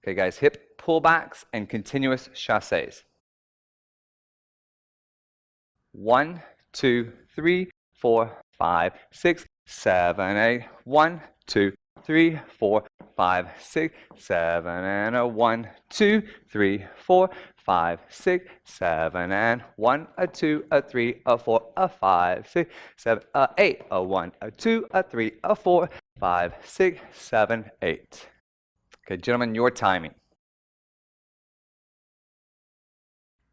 Okay, guys, hip pullbacks and continuous chasses. 1, 2, 3, 4, 5, 6, 7, 8. 1, 2, 3, 4, 5, 6, 7, and a 1, 2, 3, 4, 5, 6, 7, and 1, a 2, a 3, a 4, a 5, 6, 7, a 8, a 1, a 2, a 3, a 4, 5, 6, 7, 8. Okay, gentlemen, your timing.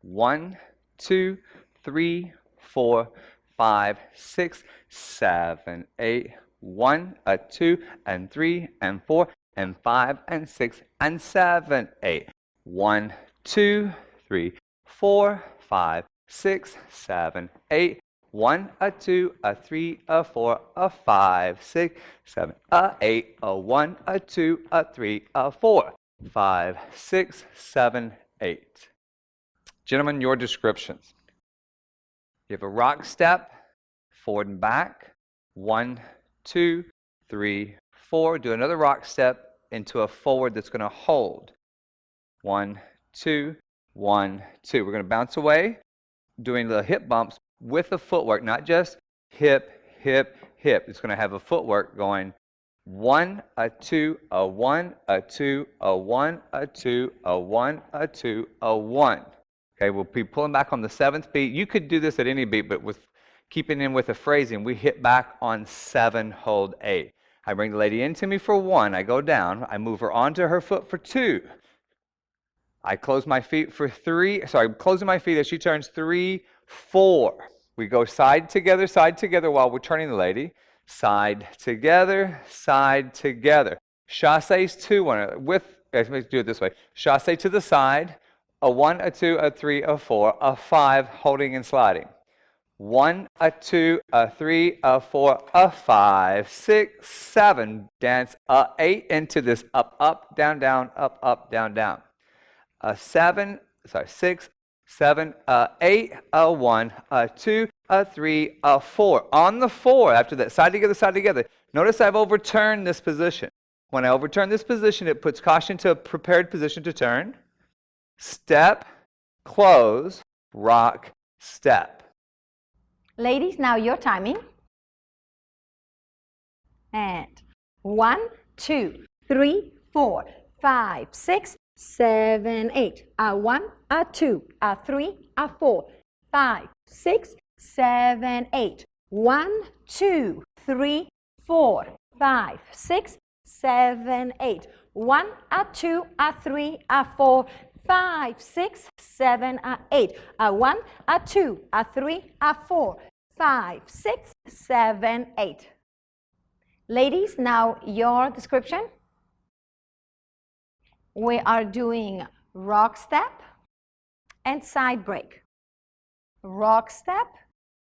1, 2, 3, 4, 5, 6, 7, 8. 1, a 2, and 3, and 4, and 5, and 6, and 7, 8. 1, 2, 3, 4, 5, 6, 7, 8. 1, a 2, a 3, a 4, a 5, 6, 7, a 8, a 1, a 2, a 3, a 4, 5, 6, 7, 8. Gentlemen, your descriptions. You have a rock step, forward and back, 1, 2, 3, 4. Do another rock step into a forward that's going to hold. 1, 2, 1, 2. We're going to bounce away, doing the hip bumps with the footwork, not just hip, hip, hip. It's going to have a footwork going 1, a 2, a 1, a 2, a 1, a 2, a 1, a 2, a 1. Okay, we'll be pulling back on the 7th beat. You could do this at any beat, but with keeping in with the phrasing, we hit back on 7, hold 8. I bring the lady into me for 1. I go down. I move her onto her foot for 2. I close my feet for 3. Sorry, closing my feet as she turns 3, 4. We go side together while we're turning the lady. Side together, side together. Chasses 2, 1. Let's do it this way. Chasse to the side. A 1, a 2, a 3, a 4, a 5, holding and sliding. 1, a 2, a 3, a 4, a 5, 6, 7. Dance a 8 into this up, up, down, down, up, down, down. A 6, 7, a 8, a 1, a 2, a 3, a 4. On the 4, after that, side together. Notice I've overturned this position. When I overturn this position, it puts caution to a prepared position to turn. Step, close, rock, step. Ladies, now your timing. And 1, 2, 3, 4, 5, 6, 7, 8. A 1, a 2, a 3, a 4, 5, 6, 7, 8. 1, 2, 3, 4, 5, 6, 7, 8. 1, a 2, a 3, a 4, 5, 6, 7, 8. A 1, a 2, a 3, a 4, 5, 6, 7, 8. Ladies, now your description. We are doing rock step and side break. Rock step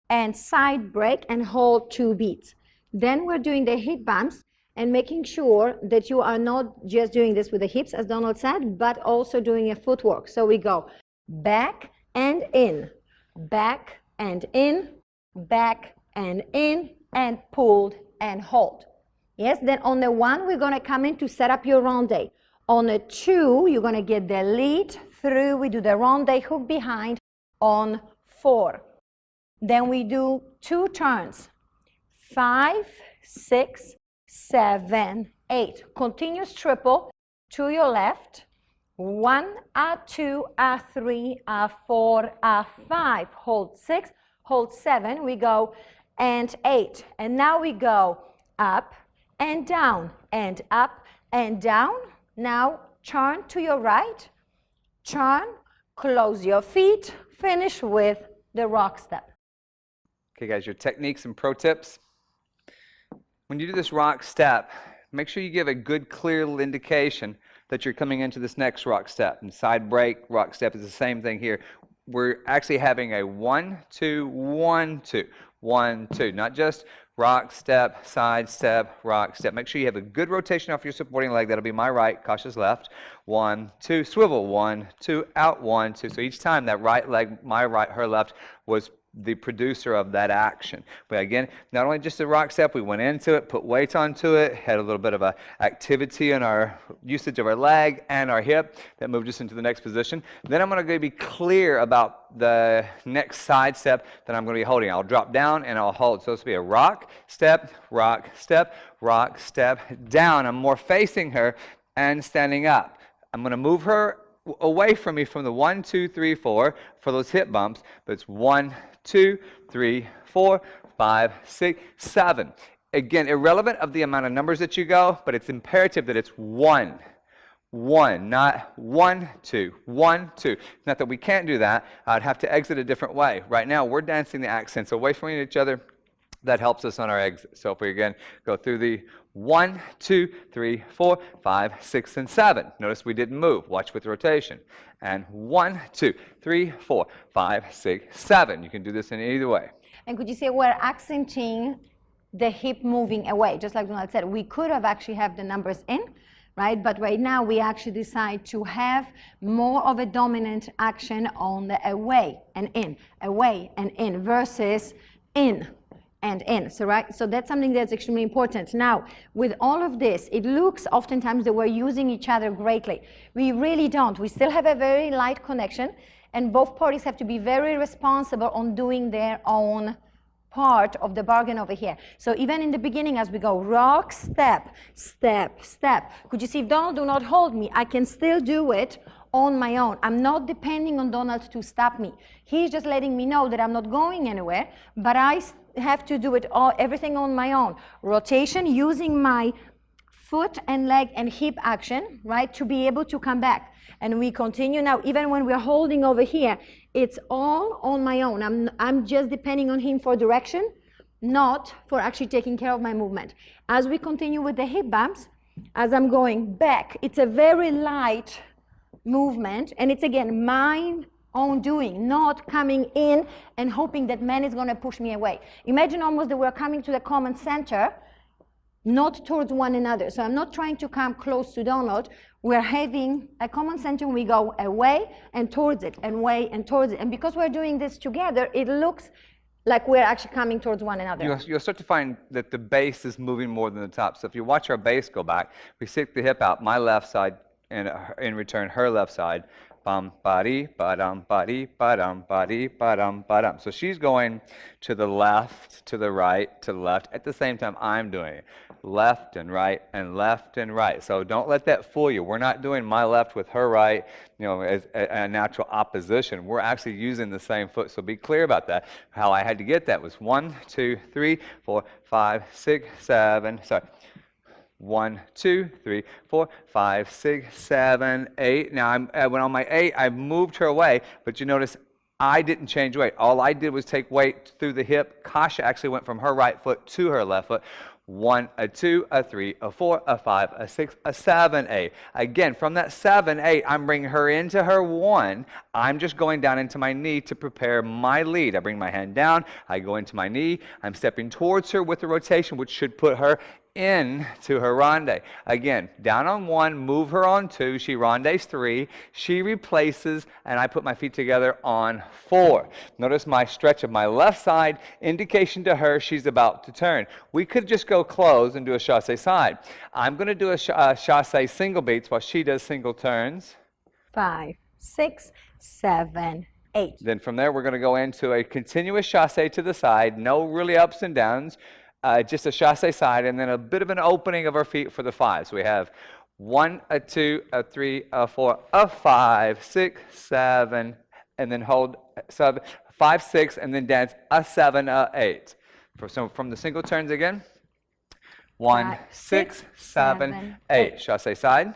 and side break and hold 2 beats. Then we're doing the hip bumps and making sure that you are not just doing this with the hips, as Donald said, but also doing a footwork. So we go back and in, back and in, back and in, and pulled and hold. Yes, then on the 1, we're going to come in to set up your ronde. On the 2, you're going to get the lead through. We do the ronde hook behind on 4. Then we do 2 turns, 5, 6, 7, 8. Continuous triple to your left. 1, a 2, a 3, a 4, a 5. Hold 6, hold 7. We go and 8. And now we go up and down and up and down. Now turn to your right. Turn, close your feet. Finish with the rock step. Okay, guys, your techniques and pro tips. When you do this rock step, make sure you give a good, clear indication that you're coming into this next rock step. And side break, rock step is the same thing here. We're actually having a 1, 2, 1, 2, 1, 2. Not just rock step, side step, rock step. Make sure you have a good rotation off your supporting leg. That'll be my right, cautious left. 1, 2, swivel, 1, 2, out, 1, 2. So each time that right leg, my right, her left, was the producer of that action. But again, not only just a rock step, we went into it, put weight onto it, had a little bit of a activity in our usage of our leg and our hip that moved us into the next position. Then I'm going to be clear about the next side step that I'm going to be holding. I'll drop down and I'll hold. So this will be a rock, step, down. I'm more facing her and standing up. I'm going to move her away from me from the 1, 2, 3, 4 for those hip bumps, but it's 1, 2, 3, 4, 5, 6, 7. Again, irrelevant of the amount of numbers that you go, but it's imperative that it's 1, not 1, 2, 1, 2. Not that we can't do that. I'd have to exit a different way. Right now, we're dancing the accents away from each other. That helps us on our exit. So if we again go through the 1, 2, 3, 4, 5, 6, and 7. Notice we didn't move. Watch with rotation. And 1, 2, 3, 4, 5, 6, 7. You can do this in either way. And could you say we're accenting the hip moving away? Just like Donald said, we could have actually have the numbers in, right? But right now we actually decide to have more of a dominant action on the away and in versus in and in. So right, so that's something that's extremely important. Now, with all of this, it looks oftentimes that we're using each other greatly. We really don't. We still have a very light connection, and both parties have to be very responsible on doing their own part of the bargain over here. So even in the beginning, as we go rock, step, step, step, could you see if Donald do not hold me, I can still do it on my own. I'm not depending on Donald to stop me. He's just letting me know that I'm not going anywhere, but I have to do it everything on my own. Rotation using my foot and leg and hip action, right, to be able to come back. And we continue now, even when we're holding over here, it's all on my own. I'm just depending on him for direction, not for actually taking care of my movement. As we continue with the hip bumps, as I'm going back, it's a very light movement, and it's again my own doing, not coming in and hoping that man is going to push me away. Imagine almost that we're coming to the common center, not towards one another. So I'm not trying to come close to Donald. We're having a common center. We go away and towards it, and away and towards it. And because we're doing this together, it looks like we're actually coming towards one another. You'll start to find that the base is moving more than the top. So if you watch our base go back, we stick the hip out, my left side, and in return, her left side. Bum, body, ba-dum, body, ba-dum, body, ba-dum, ba-dum. So she's going to the left, to the right, to the left. At the same time, I'm doing it. Left and right and left and right. So don't let that fool you. We're not doing my left with her right, you know, as a natural opposition. We're actually using the same foot. So be clear about that. How I had to get that was 1, 2, 3, 4, 5, 6, 7. Sorry. 1, 2, 3, 4, 5, 6, 7, 8. Now, when on my 8, I moved her away, but you notice I didn't change weight. All I did was take weight through the hip. Kasha actually went from her right foot to her left foot. 1, a 2, a 3, a 4, a 5, a 6, a 7, 8. Again, from that 7, 8, I'm bringing her into her 1. I'm just going down into my knee to prepare my lead. I bring my hand down. I go into my knee. I'm stepping towards her with the rotation, which should put her in to her ronde. Again, down on 1, move her on 2, she rondes 3, she replaces, and I put my feet together on 4. Notice my stretch of my left side, indication to her she's about to turn. We could just go close and do a chasse side. I'm going to do a chasse single beats while she does single turns. 5, 6, 7, 8. Then from there, we're going to go into a continuous chasse to the side, no really ups and downs. Just a chasse side, and then a bit of an opening of our feet for the 5. So we have 1, a 2, a 3, a 4, a 5, 6, 7, and then hold 7, 5, 6, and then dance a 7, a 8. So from the single turns again, 1, 6, 7, 8. Chasse side.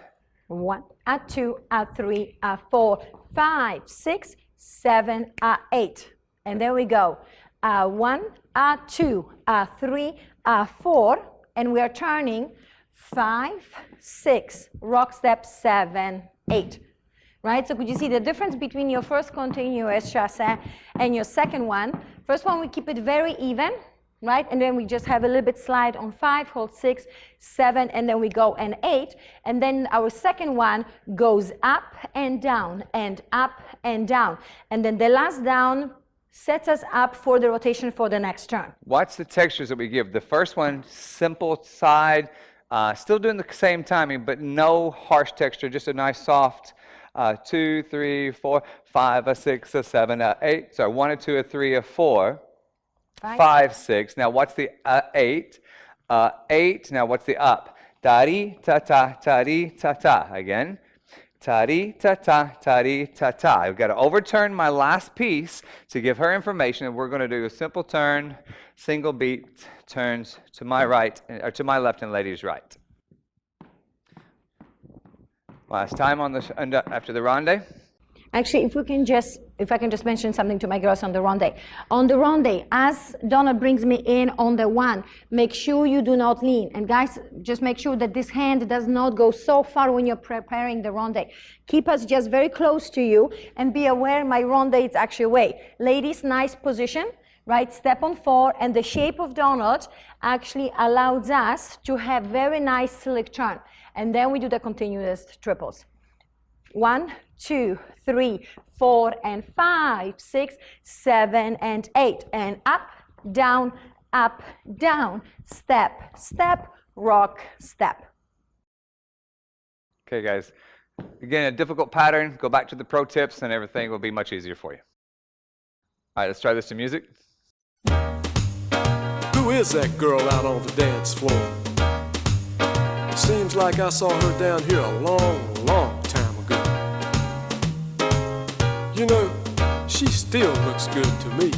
1, a 2, a 3, a 4, 5, 6, 7, a 8. And there we go. 1, a 2, a 3, a 4, and we are turning 5, 6, rock step 7, 8. Right? So could you see the difference between your first continuous chasse and your second one? First one, we keep it very even, right? And then we just have a little bit slide on 5, hold 6, 7, and then we go and 8. And then our second one goes up and down and up and down. And then the last down sets us up for the rotation for the next turn. Watch the textures that we give. The first one, simple side, still doing the same timing, but no harsh texture, just a nice soft 2, 3, 4, 5, a 6, a 7, a 8. So 1, a 2, a 3, a 4, 5, 6. Now what's the 8? 8. Now what's the up? Ta-ri, ta-ta, ta-ri, ta-ta. Again. Ta-ri, ta-ta, ta-ri, ta-ta. I've got to overturn my last piece to give her information, and we're going to do a simple turn, single beat, turns to my right, or to my left and lady's right. Last time on the after the ronde. Actually, if I can just mention something to my girls on the ronde. On the ronde, as Donna brings me in on the 1, make sure you do not lean. And guys, just make sure that this hand does not go so far when you're preparing the ronde. Keep us just very close to you and be aware my ronde is actually away. Ladies, nice position, right? Step on 4, and the shape of Donald actually allows us to have very nice slick turn. And then we do the continuous triples. 1, 2, 3, 4, and 5, 6, 7, and 8. And up, down, step, step, rock, step. Okay, guys. Again, a difficult pattern. Go back to the pro tips, and everything will be much easier for you. All right, let's try this to music. Who is that girl out on the dance floor? Seems like I saw her down here a long, long time ago. You know, she still looks good to me.